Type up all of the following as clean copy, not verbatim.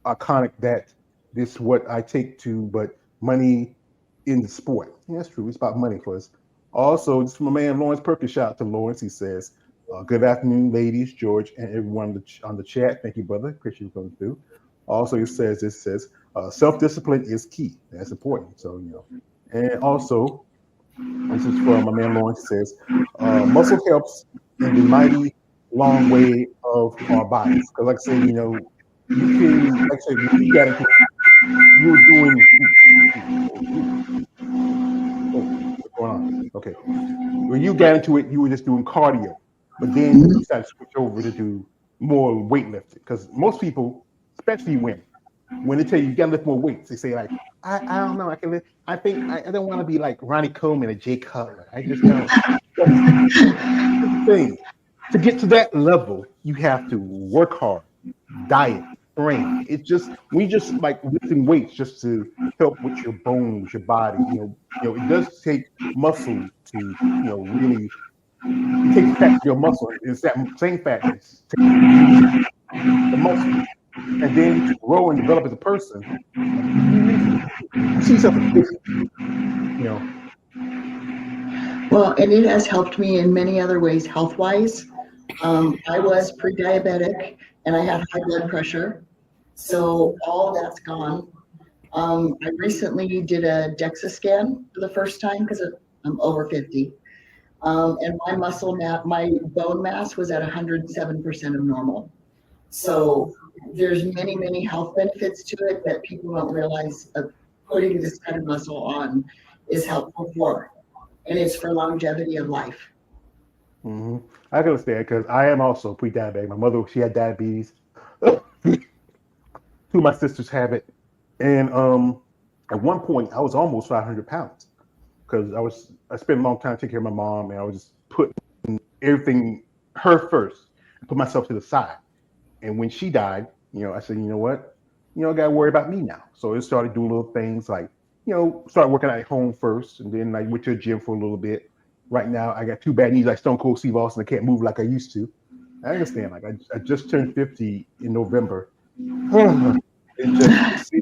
iconic that this is what I take to, but money in the sport. Yeah, that's true. It's about money for us. Also, just from my man Lawrence Perkins, shout out to Lawrence. He says, "Good afternoon, ladies, George, and everyone on the chat. Thank you, brother. Appreciate you coming through." Also, he says, "This says self discipline is key. That's important." So and also this is from my man Lawrence. He says, "Muscle helps in the mighty long way of our bodies." Because, like I say, you can, like I say, when you got into it, you were doing. Oh, what's going on? Okay. When you got into it, you were just doing cardio, but then you started to switch over to do more weightlifting. Because most people, especially women, when they tell you you got to lift more weights, they say like, I don't know, I can lift. I think I don't want to be like Ronnie Coleman or Jay Cutler. I just don't. But here's the thing: to get to that level, you have to work hard, diet, train. It's just we just like lifting weights just to help with your bones, your body. It does take muscle to really. It takes fat to build muscle. It's that same fat that takes to use the muscle, and then to grow and develop as a person. You see yourself as different. You know. Well, and it has helped me in many other ways health wise. I was pre diabetic and I had high blood pressure. So all that's gone. I recently did a DEXA scan for the first time because I'm over 50. And my my bone mass was at 107% of normal. So there's many, many health benefits to it that people don't realize putting this kind of muscle on is helpful for. And it's for longevity of life. hmm I can understand because I am also pre-diabetic. My mother, she had diabetes. Two of my sisters have it, and at one point I was almost 500 pounds because I spent a long time taking care of my mom, and I was just putting everything her first, and put myself to the side. And when she died, I said, you know what, I got to worry about me now. So I started doing little things like, start working out at home first, and then I went to the gym for a little bit. Right now, I got two bad knees like Stone Cold Steve Austin. I can't move like I used to. I understand. Like I just turned 50 in November. It just,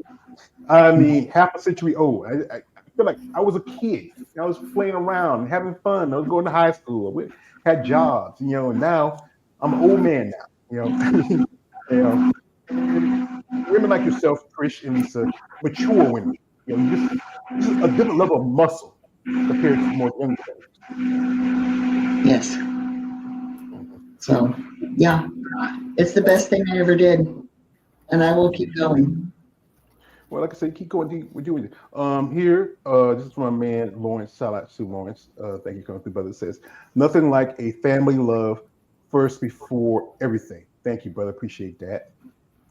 I mean, half a century old. I feel like I was a kid. I was playing around, having fun. I was going to high school. We had jobs, and now I'm an old man now. you know, and women like yourself, Trish and Lisa, mature women. This is a different level of muscle compared to more younger ladies. Yes. Mhm. So, yeah, it's the best thing I ever did. And I will keep going. Well, like I said, keep going. We're doing it. Here, this is from my man Lawrence. Shout out to Lawrence. Thank you, coming through, brother. It says nothing like a family love first before everything. Thank you, brother. Appreciate that.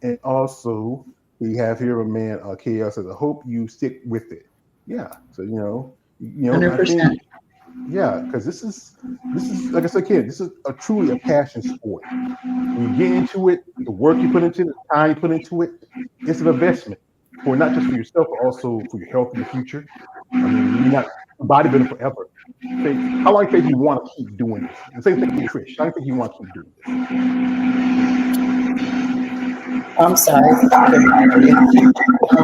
And also, we have here a man, KL says, I hope you stick with it. Yeah. So I think 100%. yeah, because this is like I said, kid, this is truly a passion sport. When you get into it, the work you put into it, the time you put into it, it's an investment for not just for yourself, but also for your health in the future. I mean, you're not bodybuilding forever. Think, how long do you think you want to keep doing this? And same thing with Trish. How long do you think you want to keep doing this? I'm sorry. I couldn't hear you. I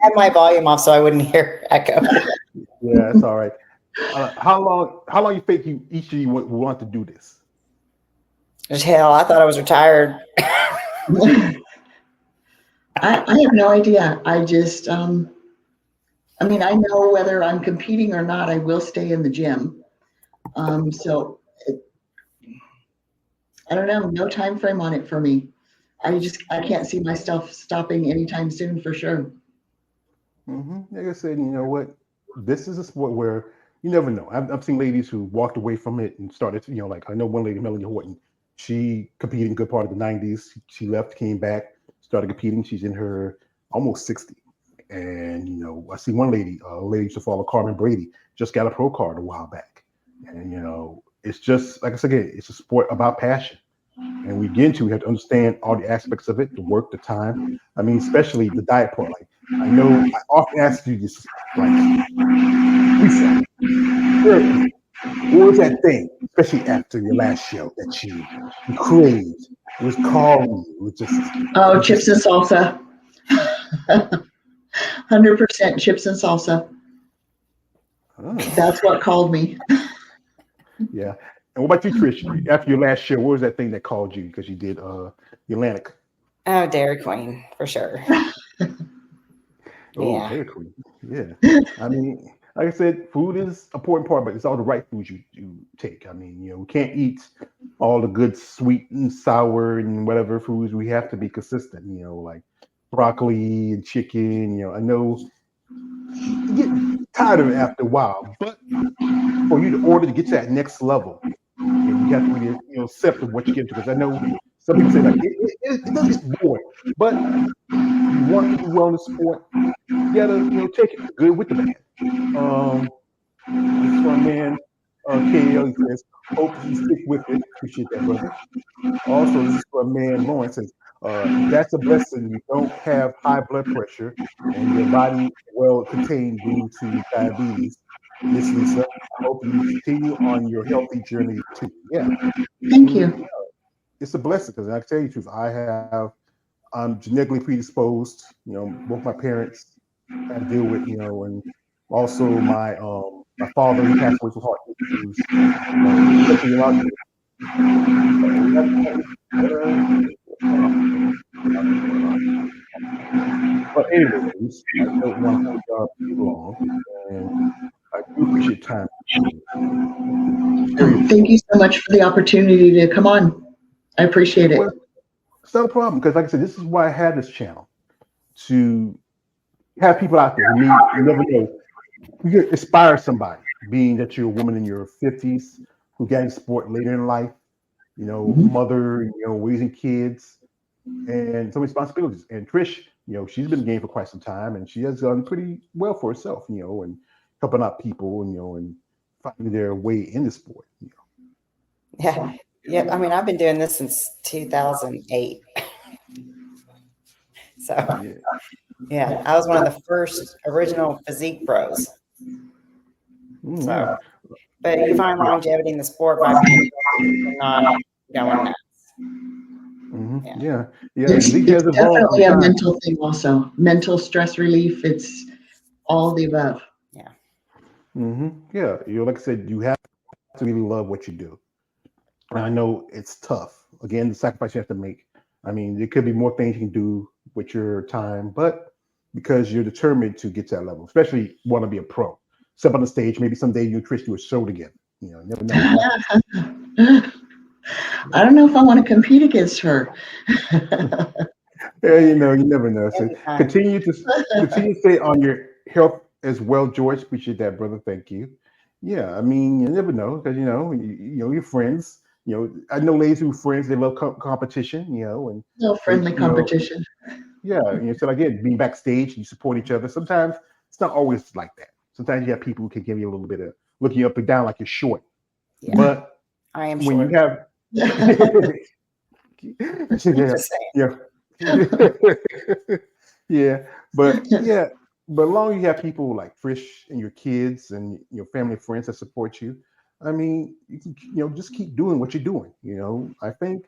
had my volume off so I wouldn't hear echo. Yeah, that's all right. How long you think you each of you want to do this? Hell, I thought I was retired. I have no idea. I mean, I know whether I'm competing or not, I will stay in the gym. So I don't know, no time frame on it for me. I can't see myself stopping anytime soon for sure. Like I said, you know what? This is a sport where you never know. I've seen ladies who walked away from it and started, like I know one lady, Melanie Horton. She competed in a good part of the '90s. She left, came back, started competing. She's in her almost 60. And I see one lady, a lady used to follow Carmen Brady, just got a pro card a while back. And it's just like I said again, it's a sport about passion. And we get into, we have to understand all the aspects of it, the work, the time. I mean, especially the diet part. Like I know I often ask you this, like Lisa, what was that thing, especially after your last show that you craved? It was calling you. It was just, Oh, you chips just and salsa. 100% chips and salsa. Oh, That's what called me. yeah. And what about you, Trish? After your last show, what was that thing that called you because you did Atlantic? Oh, Dairy Queen for sure. Oh, Yeah. Dairy Queen. Yeah. I mean, like I said, food is an important part, but it's all the right foods you take. I mean, we can't eat all the good sweet and sour and whatever foods. We have to be consistent, like broccoli and chicken. I know you get tired of it after a while, but for you to order to get to that next level, and you have to really, accept what you get into. Because I know some people say like it does get boring, but you want to do well in the sport, you gotta, take it the good with the bad. Um, this is from a man, KL. He says, "Hope you stick with it." Appreciate that, brother. Also, this is for a man, Lawrence says, "That's a blessing. You don't have high blood pressure, and your body well contained due to diabetes." Miss Lisa, I hope you continue on your healthy journey too. Yeah, I Thank mean, you. it's a blessing because I can tell you the truth. I'm genetically predisposed. Both my parents had to deal with, and also my father, he passed away from heart issues. Especially a lot of people. We have but anyways, I don't want to hold y'all too long, and I do appreciate time. Share your Thank you so much for the opportunity to come on. I appreciate it. well, it's not a problem because, like I said, this is why I have this channel to have people out there who need, you never know, you can inspire somebody, being that you're a woman in your 50s who got into sport later in life, Mhm. mother, raising kids and some responsibilities. And Trish, she's been in the game for quite some time and she has done pretty well for herself, and helping out people, and finding their way in the sport. Yeah. Yeah. I mean, I've been doing this since 2008. So, Yeah. yeah, I was one of the first original physique pros. Yeah. So, but you find longevity in the sport by being healthy and not going nuts. Yeah. Yeah. Yeah. It's Physique it's has evolved through definitely a time. mental thing also. Mental stress relief. It's all the above. Yeah. Yeah. Like I said, you have to really love what you do. And I know it's tough. Again, the sacrifice you have to make. I mean, there could be more things you can do with your time, but because you're determined to get to that level, especially want to be a pro, step on the stage. Maybe someday you and Trish do a show together. You never know what happens. I don't know if I want to compete against her. Yeah, you never know. So Anytime. continue to stay on your health as well, George. Appreciate that, brother. Thank you. Yeah, I mean, you never know because your friends. I know ladies who friends they love competition. And No they friendly competition. yeah. So again, being backstage, you support each other. Sometimes it's not always like that. Sometimes you have people who can give you a little bit of looking you up and down like you're short. Yeah. But I am when you short. have yeah, Just saying. yeah. Yeah, but yeah, but as long as you have people like Trish and your kids and your family and friends that support you, I mean, you can just keep doing what you're doing. I think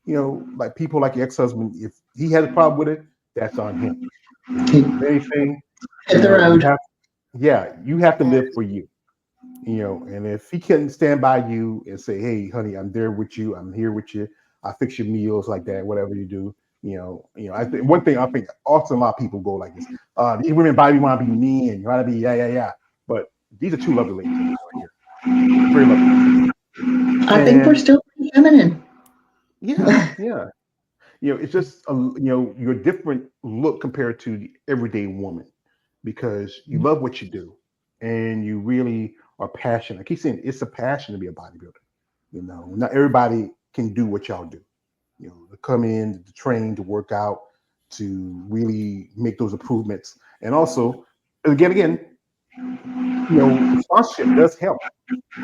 like people like your ex-husband, if he has a problem with it, that's on him. If anything, Hit the you road. have you have to live for you. And if he can stand by you and say, "Hey, honey, I'm there with you. I'm here with you. I fix your meals like that. Whatever you do." I think one thing I think also a lot of people go like this. These women probably want to be me and you want to be yeah. But these are two lovely ladies right here. Very lovely. I think we're And still pretty feminine. yeah. It's just your different look compared to the everyday woman because you love what you do and you really are passionate. I keep saying it's a passion to be a bodybuilder. Not everybody can do what y'all do. To come in, to train, to work out, to really make those improvements, and also again, sponsorship does help.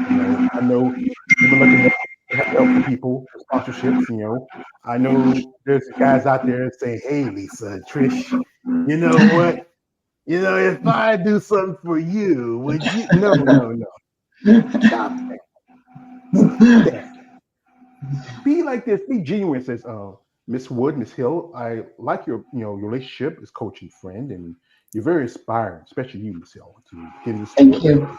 I know you've been looking to help for people for sponsorships. I know there's guys out there that say, "Hey, Lisa, Trish, you know what? If I do something for you, would you?" No, no, no. Stop that. Stop that. Be like this. Be genuine. Says, "Oh, Miss Wood, Miss Hill, I like your your relationship as coach and friend, and you're very inspiring, especially you, Miss Hill, to get into Thank sport, you.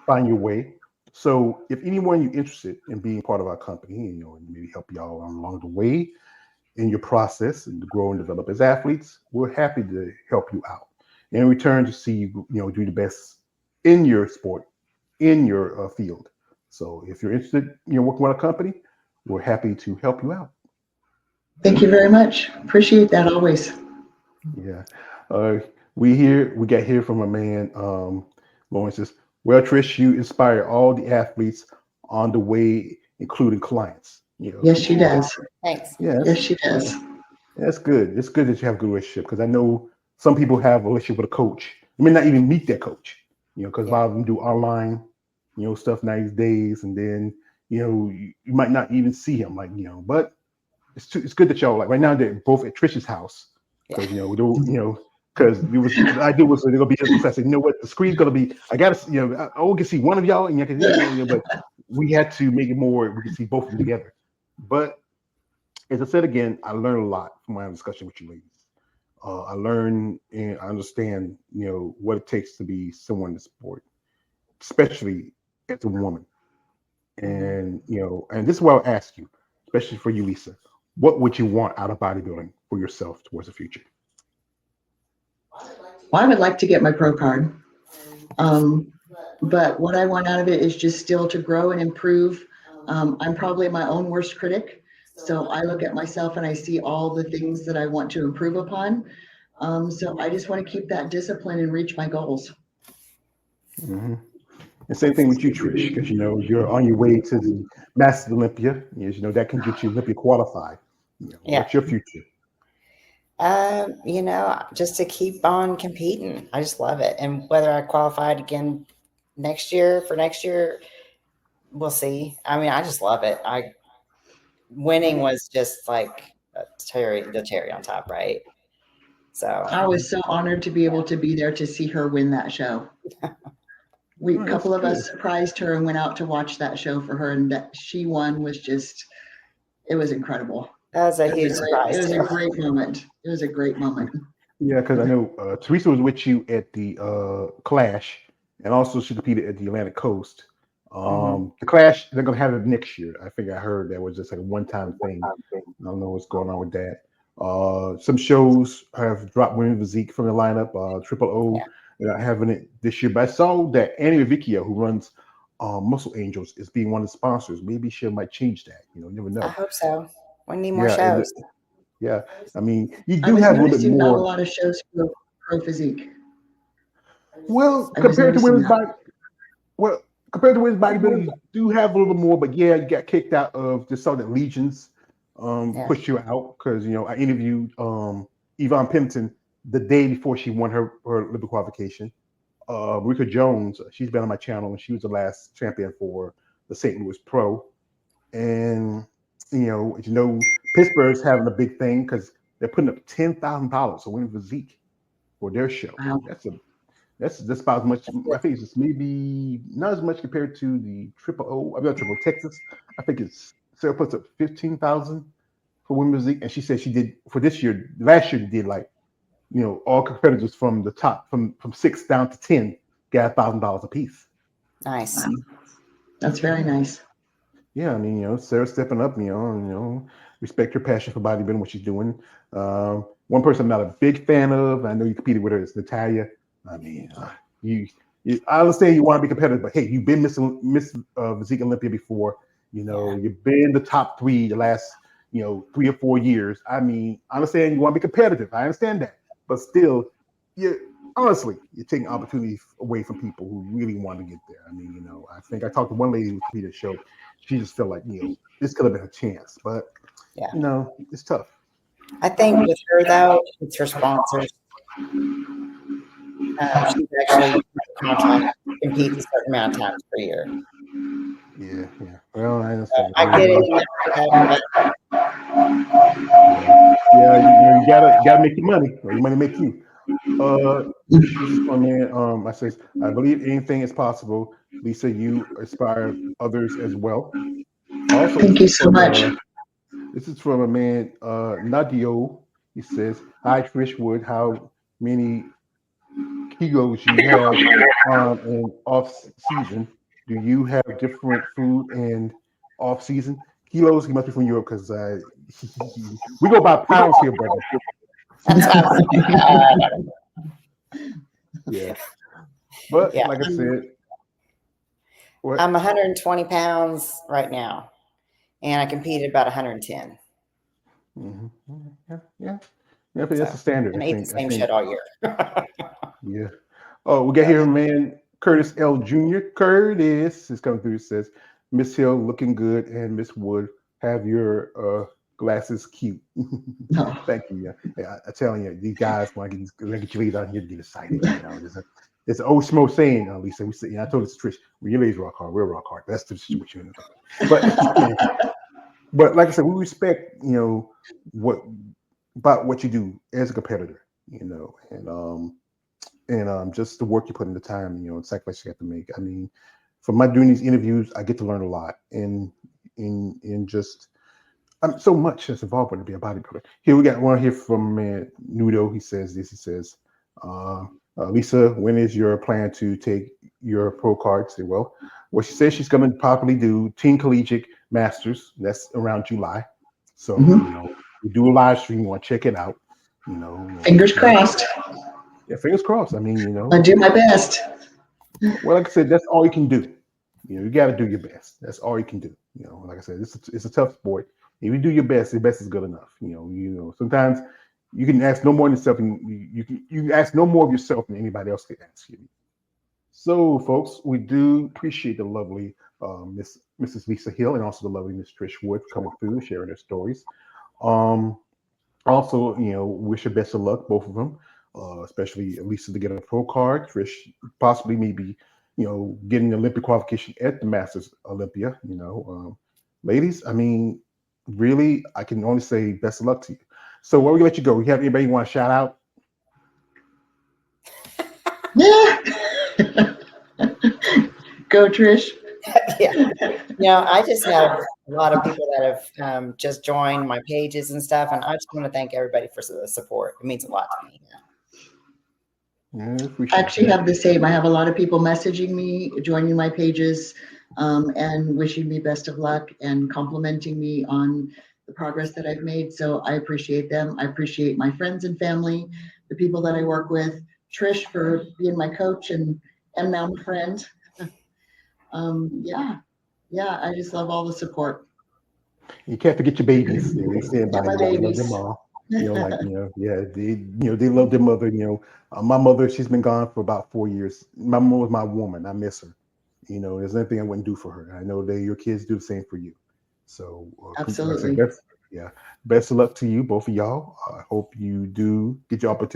find your way. So, if anyone you're interested in being part of our company, and maybe help y'all along the way in your process and to grow and develop as athletes, we're happy to help you out. And in return, to see you, do the best in your sport, in your field. So, if you're interested, working with a company, we're happy to help you out. Thank you very much. Appreciate that always. Yeah. Uh, we got here from a man, Lawrence says, well, Trish, you inspire all the athletes on the way, including clients. Yes, she does. Thanks. Yes, Yes, she does. that's good. It's good that you have a good relationship because I know some people have a relationship with a coach. You may not even meet their coach, because a Yeah. lot of them do online, stuff these days, and then you might not even see him, but it's good that y'all like right now they're both at Trish's house Yeah. because because we was the idea was they're gonna be so I said, you know what, the screen's gonna be I gotta I only can see one of y'all and you can but we had to make it more we can see both of them together. But as I said again, I learned a lot from my discussion with you ladies. I learned and I understand what it takes to be someone in the sport, especially as a woman. Mhm. And and this is what I'll ask you, especially for you, Lisa. What would you want out of bodybuilding for yourself towards the future? Well, I would like to get my pro card. Um, but what I want out of it is just still to grow and improve. I'm probably my own worst critic. So I look at myself and I see all the things that I want to improve upon. So I just want to keep that discipline and reach my goals. Hmm. And same thing with you, Trish, because you're on your way to the Masters Olympia. Yes, that can get you Olympia qualified. Yeah. What's your future? Just to keep on competing. I just love it. And whether I qualified again next year, we'll see. I mean, I just love it. Winning was just like the cherry on top, right? So I was so honored to be able to be there to see her win that show. All A right, that's couple of good. us surprised her and went out to watch that show for her, and that she won was just, it was incredible. that was a It was huge a great, it surprise was a too. great moment. It was a great moment. Yeah, because I know Teresa was with you at the Clash, and also she competed at the Atlantic Coast. Hmm. The Clash, they're gonna have it next year. I think I heard that was just like a one-time thing. I don't know what's going on with that. Some shows have dropped women physique from the lineup. Triple O, Yeah, they're not having it this year, but I saw that Annie Revicchio, who runs Muscle Angels, is being one of the sponsors. Maybe she might change that. You never I know. hope so. We need more Yeah, shows. yeah. I mean, you I do was have a little bit noticing not a more. lot of shows for pro physique. Well, I was noticing that. well, compared to women's bodybuilding, you do have a little more, but yeah, you got kicked out of just saw that Legions Yeah. pushed you out because I interviewed Yvonne Pimpton the day before she won her Olympic qualification. Rika Jones, she's been on my channel and she was the last champion for the St. Louis Pro. And Pittsburgh's having a big thing because they're putting up $10,000 to win physique for their show. Wow. That's just about as much. That's I good. think it's just maybe not as much compared to the Triple O. I mean, not Triple Texas. I think it's Sarah puts up 15,000 for women's league, and she said she did for this year. Last year, she did like all competitors from the top from 6 down to 10 got $1,000 a piece. Nice. Wow. That's very Yeah, nice. yeah. I mean, Sarah stepping up. Respect her passion for bodybuilding, what she's doing. One person I'm not a big fan of. I know you competed with her is Natalia. I mean, you, I understand you want to be competitive, but hey, you've been Miss Physique Olympia before. Yeah. You've been the top three the last 3 or 4 years. I mean, I understand you want to be competitive. I understand that, but still, you honestly, you're taking opportunities away from people who really want to get there. I mean, I think I talked to one lady who competed the show. She just felt like this could have been a chance, but Yeah. it's tough. I think with her though, it's her sponsors. She's actually contract competes a certain amount of times per year. Yeah, yeah. Well, I understand. I I mean, get it in that, but yeah, yeah. You gotta make your money, or your money make you. This is for me. I says, I believe anything is possible. Lisa, you inspire others as well. Also, Thank this you is so from much. This is from a man, Nadio. He says, "Hi Trish Wood, how many kilos you have on and off season? Do you have different food and off season kilos?" He must be from Europe because we go by pounds here, brother. That's what I was thinking. Yeah, but Yeah. like I said, what? I'm 120 pounds right now, and I competed about 110. Mhm. Yeah. But that's the So, standard. and I ate think. the same shit all year. Yeah. Oh, we got here, man. Curtis L. Jr. Curtis is coming through. He says, "Miss Hill looking good, and Miss Wood have your glasses cute." Oh. Thank you. Yeah, I'm telling you, these guys when I get you ladies out here to get excited. You know, there's an old smo saying, Lisa. We say, I told this to Trish, when you ladies rock hard, we'll rock hard. That's the situation. But but like I said, we respect what about what you do as a competitor. And just the work you put in the time, the sacrifice you have to make. I mean, from my doing these interviews, I get to learn a lot, and in just so much that's involved with to be a bodybuilder. Here we got one here from Nudo. He says this. He says, "Lisa, when is your plan to take your pro card?" Say, well, what she says she's going to probably do Teen Collegiate Masters. That's around July. So we do a live stream. You want to check it out. Fingers crossed. Yeah, fingers crossed. I mean, I'll do my best. well, like I said, that's all you can do. You got to do your best. That's all you can do. Like I said, it's a tough sport. If you do your best is good enough. Sometimes you can ask no more than yourself, and you can ask no more of yourself than anybody else can ask you. So, folks, we do appreciate the lovely Mrs. Lisa Hill and also the lovely Miss Trish Wood coming through, sharing their stories. Also, wish her best of luck, both of them. Especially Lisa to get a pro card. Trish possibly maybe, getting the Olympic qualification at the Masters Olympia. Ladies, I mean, really, I can only say best of luck to you. So, where we let you go? You have anybody you want to shout out? Yeah. Go, Trish. Yeah. I just have a lot of people that have just joined my pages and stuff, and I just want to thank everybody for the support. It means a lot to me. Yeah, I actually have the same. I have a lot of people messaging me, joining my pages, and wishing me best of luck and complimenting me on the progress that I've made. So I appreciate them. I appreciate my friends and family, the people that I work with, Trish for being my coach and now my friend. Yeah, I just love all the support. You can't forget your babies. They say about my it, love babies. them all. They love their mother. My mother, she's been gone for about 4 years. My mom was my woman. I miss her. There's nothing I wouldn't do for her. I know that your kids do the same for you. So, Absolutely. Best of luck to you, both of y'all. I hope you do get your opportunity.